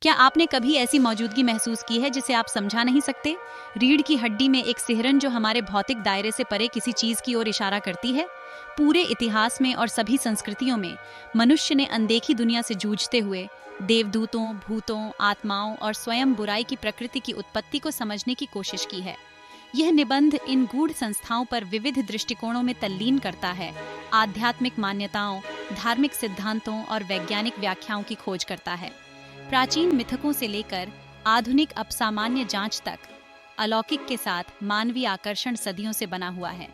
क्या आपने कभी ऐसी मौजूदगी महसूस की है जिसे आप समझा नहीं सकते? रीढ़ की हड्डी में एक सिहरन जो हमारे भौतिक दायरे से परे किसी चीज की ओर इशारा करती है। पूरे इतिहास में और सभी संस्कृतियों में मनुष्य ने अनदेखी दुनिया से जूझते हुए देवदूतों, भूतों, आत्माओं और स्वयं बुराई की प्रकृति की उत्पत्ति को समझने की कोशिश की है। यह निबंध इन गूढ़ संस्थाओं पर विविध दृष्टिकोणों में तल्लीन करता है, आध्यात्मिक मान्यताओं, धार्मिक सिद्धांतों और वैज्ञानिक व्याख्याओं की खोज करता है। प्राचीन मिथकों से लेकर आधुनिक अपसामान्य जांच तक अलौकिक के साथ मानवीय आकर्षण सदियों से बना हुआ है।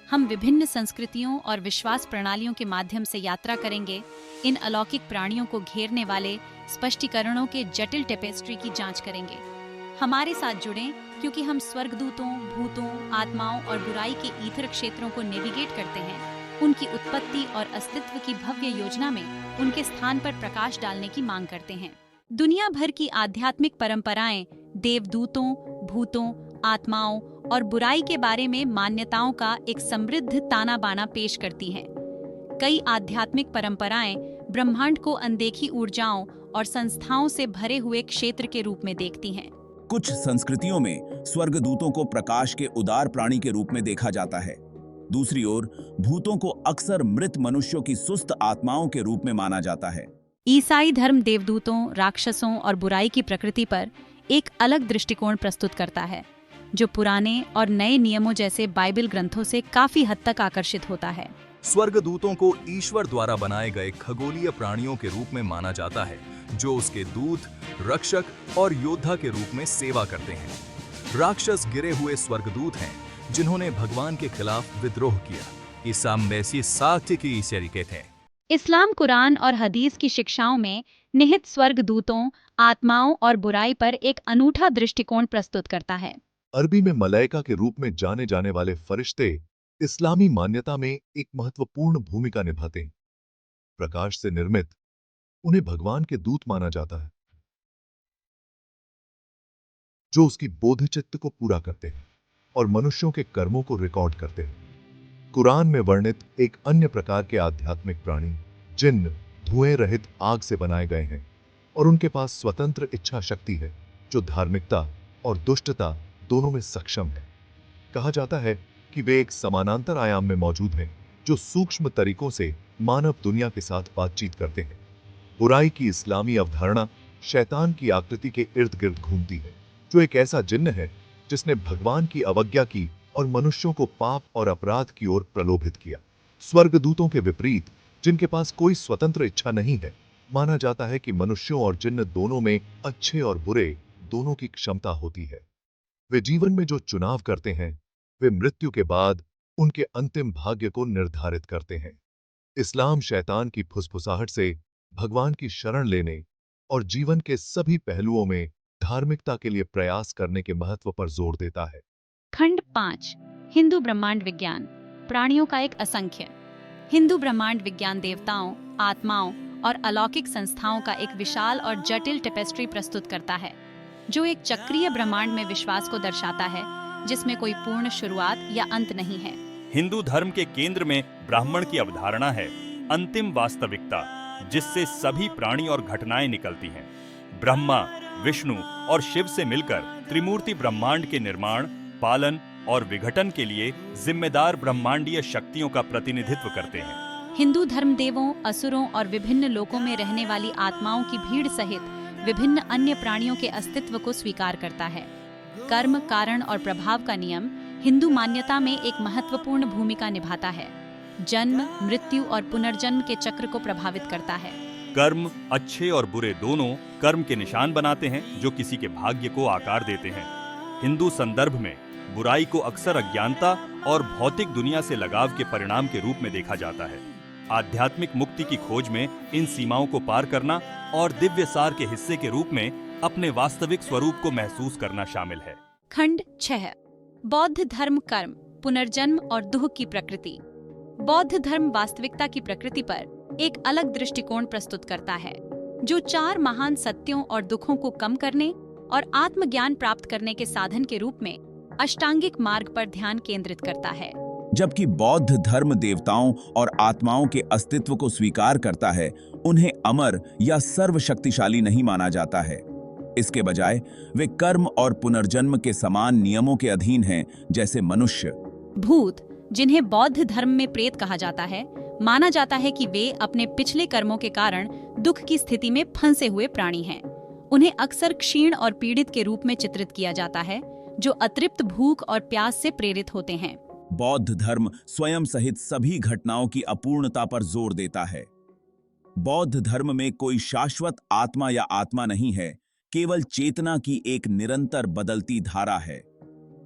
हम विभिन्न संस्कृतियों और विश्वास प्रणालियों के माध्यम से यात्रा करेंगे, इन अलौकिक प्राणियों को घेरने वाले स्पष्टीकरणों के जटिल टेपेस्ट्री की जांच करेंगे। हमारे साथ जुड़ें, क्योंकि हम स्वर्गदूतों, भूतों, आत्माओं और बुराई के ईथर क्षेत्रों को नेविगेट करते हैं। उनकी उत्पत्ति और अस्तित्व की भव्य योजना में उनके स्थान पर प्रकाश डालने की मांग करते हैं। दुनिया भर की आध्यात्मिक परंपराएं देवदूतों, भूतों, आत्माओं और बुराई के बारे में मान्यताओं का एक समृद्ध ताना बाना पेश करती हैं। कई आध्यात्मिक परंपराएं ब्रह्मांड को अनदेखी ऊर्जाओं और संस्थाओं से भरे हुए क्षेत्र के रूप में देखती हैं। कुछ संस्कृतियों में स्वर्गदूतों को प्रकाश के उदार प्राणी के रूप में देखा जाता है। दूसरी ओर भूतों को अक्सर मृत मनुष्यों की सुस्त आत्माओं के रूप में माना जाता है। ईसाई धर्म देवदूतों, राक्षसों और बुराई की प्रकृति पर एक अलग दृष्टिकोण प्रस्तुत करता है, जो पुराने और नए नियमों जैसे बाइबल ग्रंथों से काफी हद तक आकर्षित होता है। स्वर्गदूतों को ईश्वर द्वारा बनाए गए खगोलीय प्राणियों के रूप में माना जाता है, जो उसके दूत, रक्षक और योद्धा के रूप में सेवा करते हैं। राक्षस गिरे हुए स्वर्गदूत हैं, जिन्होंने भगवान के खिलाफ विद्रोह किया। ईसा मसीह साक्ष्य की शरीके थे। इस्लाम, कुरान और हदीस की शिक्षाओं में निहित स्वर्गदूतों, आत्माओं और बुराई पर एक अनूठा दृष्टिकोण प्रस्तुत करता है। अरबी में मलाइका के रूप में जाने जाने वाले फरिश्ते इस्लामी मान्यता में एक महत्वपूर्ण भूमिका निभाते हैं। प्रकाश से निर्मित उन्हें भगवान के दूत माना जाता है, जो उसकी बोधिचित्त को पूरा करते हैं और मनुष्यों के कर्मों को रिकॉर्ड करते हैं। कुरान में वर्णित एक अन्य प्रकार के आध्यात्मिक प्राणी जिन्न धुएं रहित आग से बनाए गए हैं और उनके पास स्वतंत्र इच्छा शक्ति है, जो धार्मिकता और दुष्टता दोनों में सक्षम है। कहा जाता है कि वे एक समानांतर आयाम में मौजूद हैं, जो सूक्ष्म तरीकों से मानव दुनिया के साथ बातचीत करते हैं। बुराई की इस्लामी अवधारणा शैतान की आकृति के इर्द गिर्द घूमती है, जो एक ऐसा जिन्न है जिसने भगवान की अवज्ञा की और मनुष्यों को पाप और अपराध की ओर प्रलोभित किया। स्वर्गदूतों के विपरीत, जिनके पास कोई स्वतंत्र इच्छा नहीं है, माना जाता है कि मनुष्यों और जिन्न दोनों में अच्छे और बुरे दोनों की क्षमता होती है। वे जीवन में जो चुनाव करते हैं, वे मृत्यु के बाद उनके अंतिम भाग्य को निर्धारित करते हैं। इस्लाम शैतान की फुसफुसाहट से भगवान की शरण लेने और जीवन के सभी पहलुओं में धार्मिकता के लिए प्रयास करने के महत्व पर जोर देता है। खंड 5, हिंदू ब्रह्मांड विज्ञान, प्राणियों का एक असंख्य। हिंदू ब्रह्मांड विज्ञान देवताओं, आत्माओं और अलौकिक संस्थाओं का एक विशाल और जटिल टेपेस्ट्री प्रस्तुत करता है, जो एक चक्रीय ब्रह्मांड में विश्वास को दर्शाता है, जिसमें कोई पूर्ण शुरुआत या अंत नहीं है। हिंदू धर्म के केंद्र में ब्राह्मण की अवधारणा है, अंतिम वास्तविकता, जिससे सभी प्राणी और घटनाएं निकलती हैं। ब्रह्मा, विष्णु और शिव से मिलकर त्रिमूर्ति ब्रह्मांड के निर्माण, पालन और विघटन के लिए जिम्मेदार ब्रह्मांडीय शक्तियों का प्रतिनिधित्व करते हैं। हिंदू धर्म देवों, असुरों और विभिन्न लोकों में रहने वाली आत्माओं की भीड़ सहित विभिन्न अन्य प्राणियों के अस्तित्व को स्वीकार करता है। कर्म, कारण और प्रभाव का नियम हिंदू मान्यता में एक महत्वपूर्ण भूमिका निभाता है। जन्म, मृत्यु और पुनर्जन्म के चक्र को प्रभावित करता है। कर्म अच्छे और बुरे दोनों कर्म के निशान बनाते हैं, जो किसी के भाग्य को आकार देते हैं। हिंदू संदर्भ में बुराई को अक्सर अज्ञानता और भौतिक दुनिया से लगाव के परिणाम के रूप में देखा जाता है। आध्यात्मिक मुक्ति की खोज में इन सीमाओं को पार करना और दिव्य सार के हिस्से के रूप में अपने वास्तविक स्वरूप को महसूस करना शामिल है। खंड 6, बौद्ध धर्म कर्म, पुनर्जन्म और दुह की प्रकृति। बौद्ध धर्म वास्तविकता की प्रकृति पर एक अलग दृष्टिकोण प्रस्तुत करता है, जो 4 महान सत्यों और दुखों को कम करने और आत्मज्ञान प्राप्त करने के साधन के रूप में अष्टांगिक मार्ग पर ध्यान केंद्रित करता है। जबकि बौद्ध धर्म देवताओं और आत्माओं के अस्तित्व को स्वीकार करता है, उन्हें अमर या सर्वशक्तिशाली नहीं माना जाता है। इसके बजाय वे कर्म और पुनर्जन्म के समान नियमों के अधीन हैं, जैसे मनुष्य। भूत, जिन्हें बौद्ध धर्म में प्रेत कहा जाता है, माना जाता है कि वे अपने पिछले कर्मों के कारण दुख की स्थिति में फंसे हुए प्राणी हैं। उन्हें अक्सर क्षीण और पीड़ित के रूप में चित्रित किया जाता है, जो अतृप्त भूख और प्यास से प्रेरित होते हैं। बौद्ध धर्म स्वयं सहित सभी घटनाओं की अपूर्णता पर जोर देता है। बौद्ध धर्म में कोई शाश्वत आत्मा या आत्मा नहीं है, केवल चेतना की एक निरंतर बदलती धारा है।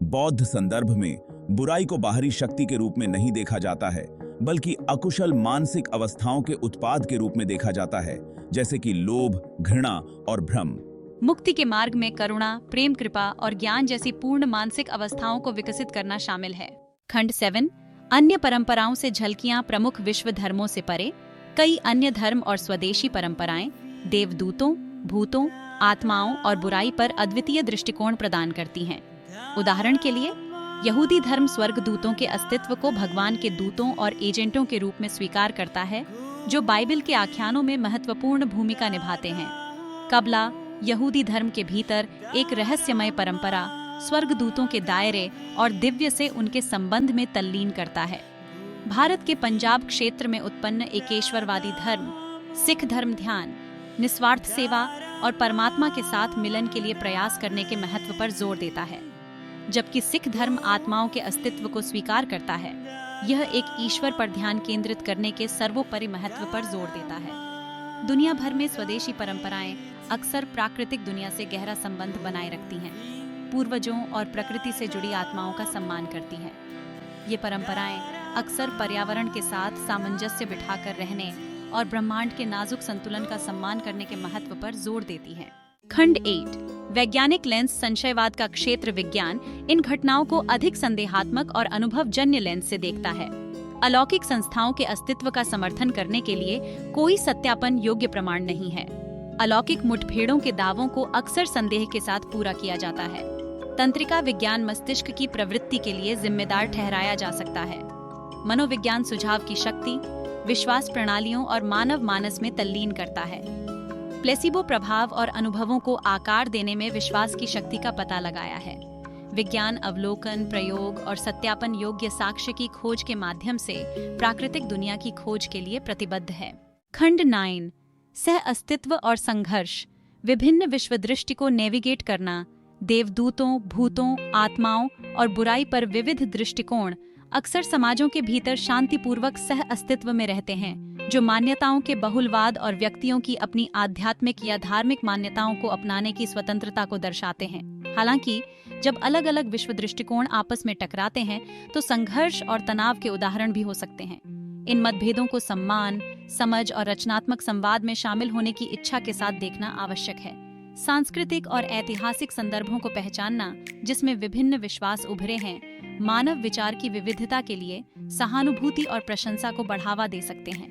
बौद्ध संदर्भ में बुराई को बाहरी शक्ति के रूप में नहीं देखा जाता है, बल्कि अकुशल मानसिक अवस्थाओं के उत्पाद के रूप में देखा जाता है, जैसे कि लोभ, घृणा और भ्रम। मुक्ति के मार्ग में करुणा, प्रेम, कृपा और ज्ञान जैसी पूर्ण मानसिक अवस्थाओं को विकसित करना शामिल है। खंड 7 अन्य परंपराओं से झलकियां। प्रमुख विश्व धर्मों से परे कई अन्य धर्म और स्वदेशी परंपराएं देवदूतों, भूतों, आत्माओं और बुराई पर अद्वितीय दृष्टिकोण प्रदान करती हैं। उदाहरण के लिए यहूदी धर्म स्वर्गदूतों के अस्तित्व को भगवान के दूतों और एजेंटों के रूप में स्वीकार करता है, जो बाइबल के आख्यानों में महत्वपूर्ण भूमिका निभाते हैं। कबला यहूदी धर्म के भीतर एक रहस्यमय परंपरा स्वर्गदूतों के दायरे और दिव्य से उनके संबंध में तल्लीन करता है। भारत के पंजाब क्षेत्र में उत्पन्न एकेश्वरवादी धर्म सिख धर्म ध्यान, निस्वार्थ सेवा और परमात्मा के साथ मिलन के लिए प्रयास करने के महत्व पर जोर देता है, जबकि सिख धर्म आत्माओं के अस्तित्व को स्वीकार करता है। यह एक ईश्वर पर ध्यान केंद्रित करने के सर्वोपरि महत्व पर जोर देता है। दुनिया भर में स्वदेशी परंपराएं अक्सर प्राकृतिक दुनिया से गहरा संबंध बनाए रखती हैं, पूर्वजों और प्रकृति से जुड़ी आत्माओं का सम्मान करती हैं। ये परंपराएं अक्सर पर्यावरण के साथ सामंजस्य बिठाकर रहने और ब्रह्मांड के नाजुक संतुलन का सम्मान करने के महत्व पर जोर देती हैं। खंड 8 वैज्ञानिक लेंस संशयवाद का क्षेत्र। विज्ञान इन घटनाओं को अधिक संदेहात्मक और अनुभवजन्य लेंस से देखता है। अलौकिक संस्थाओं के अस्तित्व का समर्थन करने के लिए कोई सत्यापन योग्य प्रमाण नहीं है। अलौकिक मुठभेड़ों के दावों को अक्सर संदेह के साथ पूरा किया जाता है। तंत्रिका विज्ञान मस्तिष्क की प्रवृत्ति के लिए जिम्मेदार ठहराया जा सकता है। मनोविज्ञान सुझाव की शक्ति, विश्वास प्रणालियों और मानव मानस में तल्लीन करता है। प्लेसिबो प्रभाव और अनुभवों को आकार देने में विश्वास की शक्ति का पता लगाया है। विज्ञान अवलोकन, प्रयोग और सत्यापन योग्य साक्ष्य की खोज के माध्यम से प्राकृतिक दुनिया की खोज के लिए प्रतिबद्ध है। खंड 9 सह अस्तित्व और संघर्ष। विभिन्न विश्व दृष्टि को नेविगेट करना। देवदूतों, भूतों, आत्माओं और बुराई पर विविध दृष्टिकोण अक्सर समाजों के भीतर शांतिपूर्वक सह अस्तित्व में रहते हैं, जो मान्यताओं के बहुलवाद और व्यक्तियों की अपनी आध्यात्मिक या धार्मिक मान्यताओं को अपनाने की स्वतंत्रता को दर्शाते हैं। हालांकि जब अलग अलग विश्व दृष्टिकोण आपस में टकराते हैं तो संघर्ष और तनाव के उदाहरण भी हो सकते हैं। इन मतभेदों को सम्मान, समझ और रचनात्मक संवाद में शामिल होने की इच्छा के साथ देखना आवश्यक है। सांस्कृतिक और ऐतिहासिक संदर्भों को पहचानना, जिसमें विभिन्न विश्वास उभरे हैं, मानव विचार की विविधता के लिए सहानुभूति और प्रशंसा को बढ़ावा दे सकते हैं।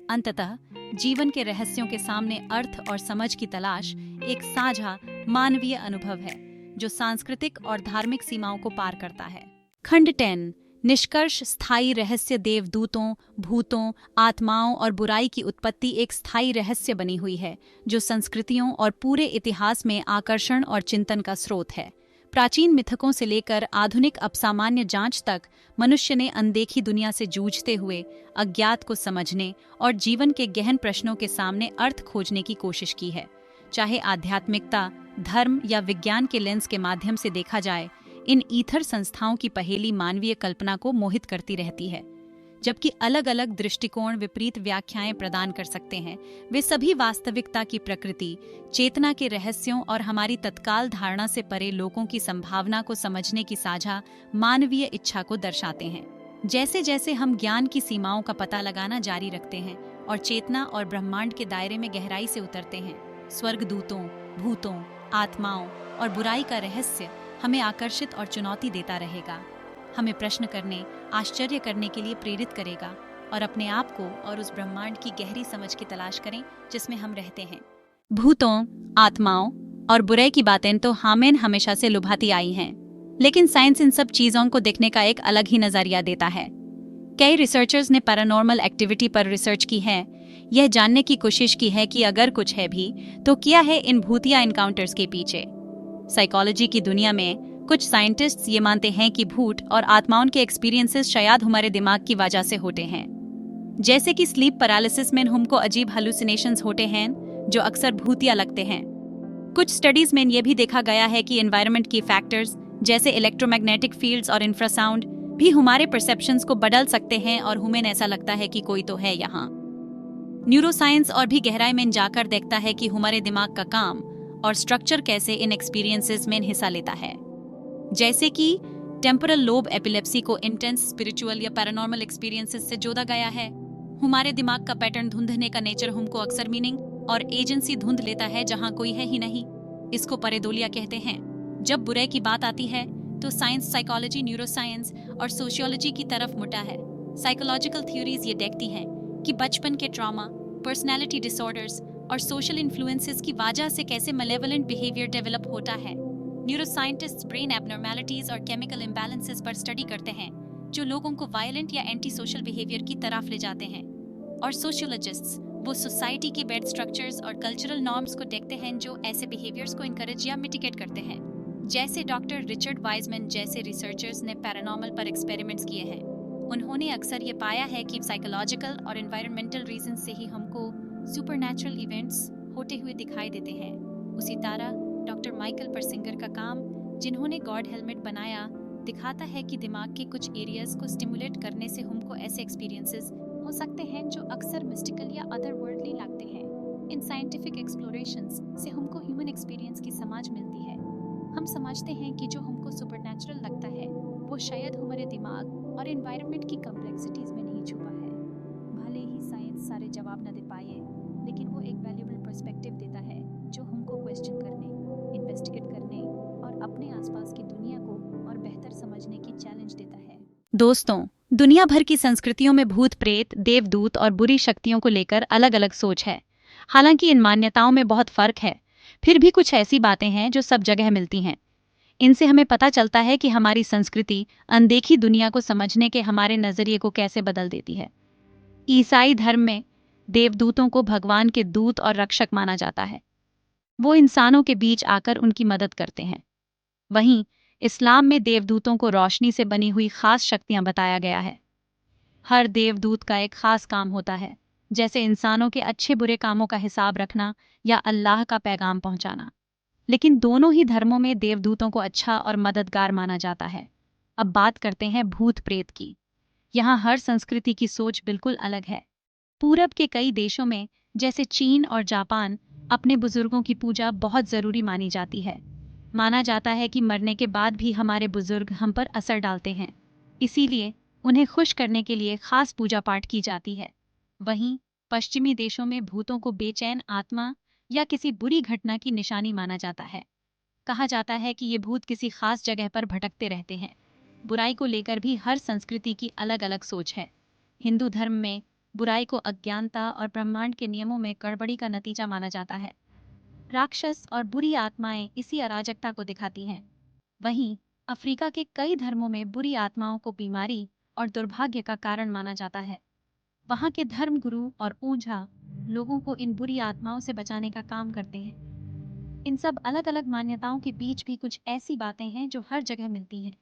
अंततः जीवन के रहस्यों के सामने अर्थ और समझ की तलाश एक साझा मानवीय अनुभव है, जो सांस्कृतिक और धार्मिक सीमाओं को पार करता है। खंड 10 निष्कर्ष। स्थायी रहस्य। देवदूतों, भूतों, आत्माओं और बुराई की उत्पत्ति एक स्थायी रहस्य बनी हुई है, जो संस्कृतियों और पूरे इतिहास में आकर्षण और चिंतन का स्रोत है। प्राचीन मिथकों से लेकर आधुनिक अपसामान्य जांच तक मनुष्य ने अनदेखी दुनिया से जूझते हुए अज्ञात को समझने और जीवन के गहन प्रश्नों के सामने अर्थ खोजने की कोशिश की है। चाहे आध्यात्मिकता, धर्म या विज्ञान के लेंस के माध्यम से देखा जाए, इन ईथर संस्थाओं की पहेली मानवीय कल्पना को मोहित करती रहती है। जबकि अलग अलग दृष्टिकोण विपरीत व्याख्याएं प्रदान कर सकते हैं, वे सभी वास्तविकता की प्रकृति, चेतना के रहस्यों और हमारी तत्काल धारणा से परे लोगों की संभावना को समझने की साझा मानवीय इच्छा को दर्शाते हैं। जैसे जैसे हम ज्ञान की सीमाओं का पता लगाना जारी रखते हैं और चेतना और ब्रह्मांड के दायरे में गहराई से उतरते हैं, स्वर्गदूतों, भूतों, आत्माओं और बुराई का रहस्य हमें आकर्षित और चुनौती देता रहेगा, हमें प्रश्न करने, आश्चर्य करने के लिए प्रेरित करेगा और अपने आप को और उस ब्रह्मांड की गहरी समझ की तलाश करें जिसमें हम रहते हैं। भूतों, आत्माओं और बुराई की बातें तो हमें हमेशा से लुभाती आई हैं, लेकिन साइंस इन सब चीजों को देखने का एक अलग ही नजरिया देता है। कई रिसर्चर्स ने पैरानॉर्मल एक्टिविटी पर रिसर्च की है, यह जानने की कोशिश की है कि अगर कुछ है भी तो क्या है इन भूतिया इनकाउंटर्स के पीछे। साइकोलॉजी की दुनिया में कुछ साइंटिस्ट्स ये मानते हैं कि भूत और आत्माओं के एक्सपीरियंसेस शायद हमारे दिमाग की वजह से होते हैं। जैसे कि स्लीप पैरालिसिस में हमको अजीब हेलुसिनेशंस होते हैं जो अक्सर भूतिया लगते हैं। कुछ स्टडीज में यह भी देखा गया है कि एनवायरनमेंट की फैक्टर्स जैसे इलेक्ट्रोमैग्नेटिक फील्ड्स और इंफ्रासाउंड भी हमारे परसेप्शंस को बदल सकते हैं और हमें ऐसा लगता है कि कोई तो है यहाँ। न्यूरोसाइंस और भी गहराई में जाकर देखता है कि हमारे दिमाग का काम और स्ट्रक्चर कैसे इन एक्सपीरियंसेस में हिस्सा लेता है। जैसे कि टेम्पोरल लोब एपिलेप्सी को इंटेंस स्पिरिचुअल या पैरानॉर्मल एक्सपीरियंसेस से जोड़ा गया है। हमारे दिमाग का पैटर्न ढूंढने का नेचर हमको अक्सर मीनिंग और एजेंसी ढूंढ लेता है जहां कोई है ही नहीं। इसको परेदोलिया कहते हैं। जब बुराई की बात आती है तो साइंस, साइकोलॉजी, न्यूरोसाइंस और सोशियोलॉजी की तरफ मुड़ा है। साइकोलॉजिकल थ्योरीज ये देखती हैं कि बचपन के ट्रॉमा, पर्सनैलिटी डिसऑर्डर्स और सोशल इन्फ्लुएंसेस की वजह से कैसे मलेवलेंट बिहेवियर डेवलप होता है। न्यूरोसाइंटिस्ट्स ब्रेन एबनॉर्मैलिटीज और केमिकल इम्बैलेंसेस पर स्टडी करते हैं जो लोगों को वायलेंट या एंटी सोशल बिहेवियर की तरफ ले जाते हैं। और सोशियोलॉजिस्ट्स वो सोसाइटी के बेड स्ट्रक्चर्स और कल्चरल नॉर्म्स को देखते हैं जो ऐसे बिहेवियर्स को इनकरेज या मिटिगेट करते हैं। जैसे डॉक्टर रिचर्ड वाइजमैन जैसे रिसर्चर्स ने पैरानॉर्मल पर एक्सपेरिमेंट्स किए हैं। उन्होंने अक्सर ये पाया है कि साइकोलॉजिकल और एनवायरमेंटल रीजन से ही हमको सुपरनैचुरल इवेंट्स होते हुए दिखाई देते हैं। उसी तरह डॉक्टर माइकल परसिंगर का काम, जिन्होंने गॉड हेलमेट बनाया, दिखाता है कि दिमाग के कुछ एरियाज को स्टिमुलेट करने से हमको ऐसे एक्सपीरियंसेस हो सकते हैं जो अक्सर मिस्टिकल या अदरवर्ल्डली लगते हैं। इन साइंटिफिक एक्सप्लोरेशंस से हमको ह्यूमन एक्सपीरियंस की समझ मिलती है। हम समझते हैं कि जो हमको सुपरनैचुरल लगता है वो शायद हमारे दिमाग और एनवायरनमेंट की कॉम्प्लेक्सिटीज में नहीं छुपा है। भले ही साइंस सारे जवाब न दे पाए, लेकिन वो एक वैल्यूएबल पर्सपेक्टिव देता है जो हमको क्वेश्चन करने, इन्वेस्टिगेट करने और अपने आसपास की दुनिया को और बेहतर समझने की चैलेंज देता है। दोस्तों, दुनिया भर की संस्कृतियों में भूत प्रेत, देवदूत और बुरी शक्तियों को लेकर अलग अलग सोच है। हालांकि इन मान्यताओं में बहुत फर्क है, फिर भी कुछ ऐसी बातें हैं जो सब जगह मिलती हैं। इनसे हमें पता चलता है कि हमारी संस्कृति अनदेखी दुनिया को समझने के हमारे नजरिए को कैसे बदल देती है। ईसाई धर्म में देवदूतों को भगवान के दूत और रक्षक माना जाता है। वो इंसानों के बीच आकर उनकी मदद करते हैं। वहीं इस्लाम में देवदूतों को रोशनी से बनी हुई खास शक्तियां बताया गया है। हर देवदूत का एक खास काम होता है, जैसे इंसानों के अच्छे बुरे कामों का हिसाब रखना या अल्लाह का पैगाम पहुंचाना। लेकिन दोनों ही धर्मों में देवदूतों को अच्छा और मददगार माना जाता है। अब बात करते हैं भूत प्रेत की। यहाँ हर संस्कृति की सोच बिल्कुल अलग है। पूरब के कई देशों में, जैसे चीन और जापान, अपने बुजुर्गों की पूजा बहुत जरूरी मानी जाती है। माना जाता है कि मरने के बाद भी हमारे बुजुर्ग हम पर असर डालते हैं, इसीलिए उन्हें खुश करने के लिए खास पूजा पाठ की जाती है। वहीं पश्चिमी देशों में भूतों को बेचैन आत्मा या किसी बुरी घटना की निशानी माना जाता है। कहा जाता है कि ये भूत किसी खास जगह पर भटकते रहते हैं। बुराई को लेकर भी हर संस्कृति की अलग अलग सोच है। हिंदू धर्म में बुराई को अज्ञानता और ब्रह्मांड के नियमों में गड़बड़ी का नतीजा माना जाता है। राक्षस और बुरी आत्माएं इसी अराजकता को दिखाती हैं। वहीं अफ्रीका के कई धर्मों में बुरी आत्माओं को बीमारी और दुर्भाग्य का कारण माना जाता है। वहाँ के धर्मगुरु और ओझा लोगों को इन बुरी आत्माओं से बचाने का काम करते हैं। इन सब अलग अलग मान्यताओं के बीच भी कुछ ऐसी बातें हैं जो हर जगह मिलती हैं।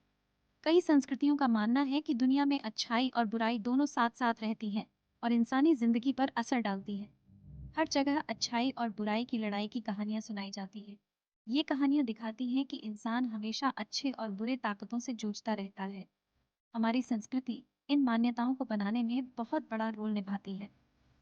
कई संस्कृतियों का मानना है कि दुनिया में अच्छाई और बुराई दोनों साथ साथ रहती हैं और इंसानी जिंदगी पर असर डालती है। हर जगह अच्छाई और बुराई की लड़ाई की कहानियां सुनाई जाती हैं। ये कहानियां दिखाती हैं कि इंसान हमेशा अच्छे और बुरे ताकतों से जूझता रहता है। हमारी संस्कृति इन मान्यताओं को बनाने में बहुत बड़ा रोल निभाती है।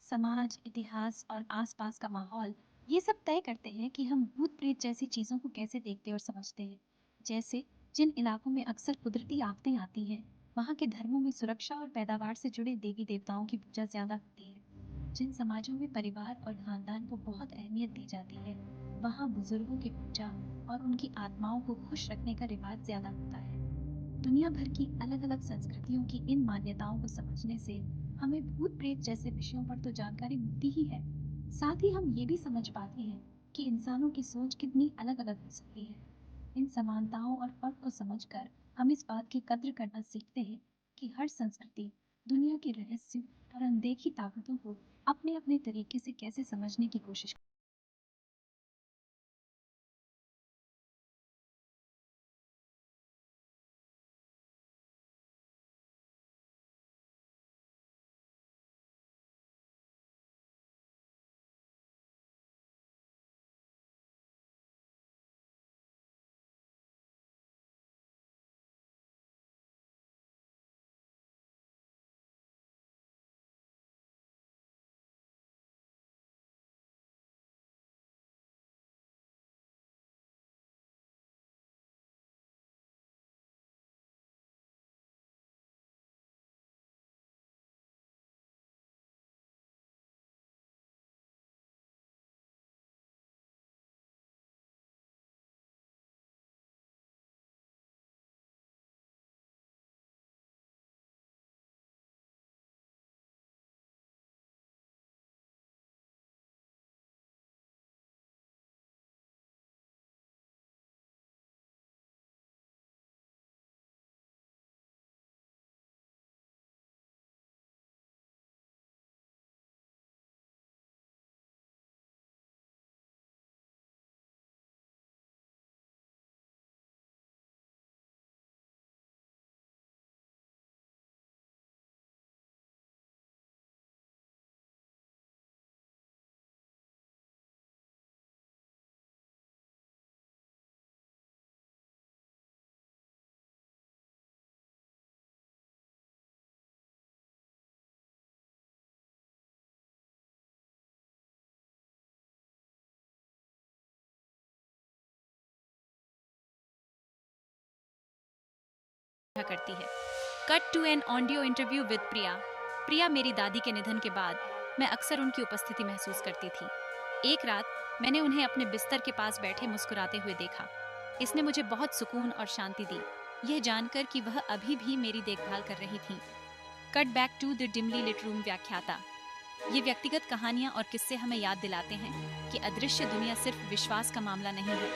समाज, इतिहास और आसपास का माहौल ये सब तय करते हैं कि हम भूत प्रेत जैसी चीज़ों को कैसे देखते और समझते हैं। जैसे जिन इलाकों में अक्सर कुदरती आफतें आती हैं, वहाँ के धर्मों में सुरक्षा और पैदावार से जुड़े देवी देवताओं की पूजा ज़्यादा होती है। जिन समाजों में परिवार और खानदान को बहुत अहमियत दी जाती है, वहाँ बुजुर्गों की पूजा और उनकी आत्माओं को खुश रखने का रिवाज ज़्यादा होता है। दुनिया भर की अलग अलग संस्कृतियों की इन मान्यताओं को समझने से हमें भूत प्रेत जैसे विषयों पर तो जानकारी मिलती ही है, साथ ही हम ये भी समझ पाते हैं कि इंसानों की सोच कितनी अलग अलग हो सकती है। इन समानताओं और फर्क को समझकर हम इस बात की कद्र करना सीखते हैं कि हर संस्कृति दुनिया के रहस्य और अनदेखी ताकतों को अपने अपने तरीके से कैसे समझने की कोशिश करती है। Cut to an audio interview with Priya. Priya मेरी दादी के निधन के बाद मैं अक्सर उनकी उपस्थिति महसूस करती थी। एक रात मैंने उन्हें अपने बिस्तर के पास बैठे मुस्कुराते हुए देखा। इसने मुझे बहुत सुकून और शांति दी, यह जानकर कि वह अभी भी मेरी देखभाल कर रही थी। Cut back to the dimly lit room व्याख्याता। ये व्यक्तिगत कहानियां और किस्से हमें याद दिलाते हैं कि अदृश्य दुनिया सिर्फ विश्वास का मामला नहीं है,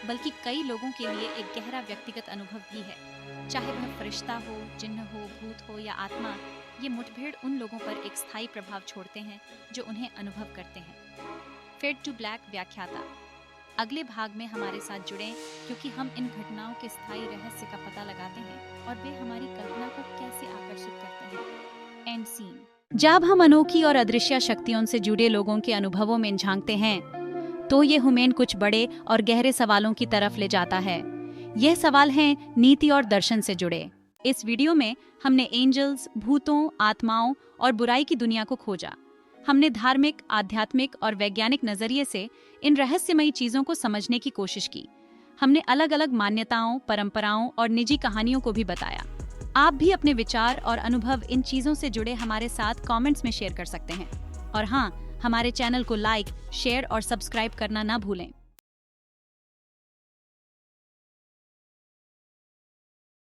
बल्कि कई लोगों के लिए एक गहरा व्यक्तिगत अनुभव भी है। चाहे वह फरिश्ता हो, जिन्न हो, भूत हो या आत्मा, ये मुठभेड़ उन लोगों पर एक स्थायी प्रभाव छोड़ते हैं जो उन्हें अनुभव करते हैं। फेड टू ब्लैक व्याख्याता। अगले भाग में हमारे साथ जुड़ें क्योंकि हम इन घटनाओं के स्थायी रहस्य का पता लगाते हैं और वे हमारी कल्पना को कैसे आकर्षित करते हैं। And scene. जब हम अनोखी और अदृश्य शक्तियों से जुड़े लोगों के अनुभवों में झांकते हैं तो ये हमें कुछ बड़े और गहरे सवालों की तरफ ले जाता है। यह सवाल हैं नीति और दर्शन से जुड़े। इस वीडियो में हमने एंजल्स, भूतों, आत्माओं और बुराई की दुनिया को खोजा। हमने धार्मिक, आध्यात्मिक और वैज्ञानिक नजरिए से इन रहस्यमयी चीजों को समझने की कोशिश की। हमने अलग अलग मान्यताओं, परंपराओं और निजी कहानियों को भी बताया। आप भी अपने विचार और अनुभव इन चीजों से जुड़े हमारे साथ कमेंट्स में शेयर कर सकते हैं। और हाँ, हमारे चैनल को लाइक, शेयर और सब्सक्राइब करना ना भूलें।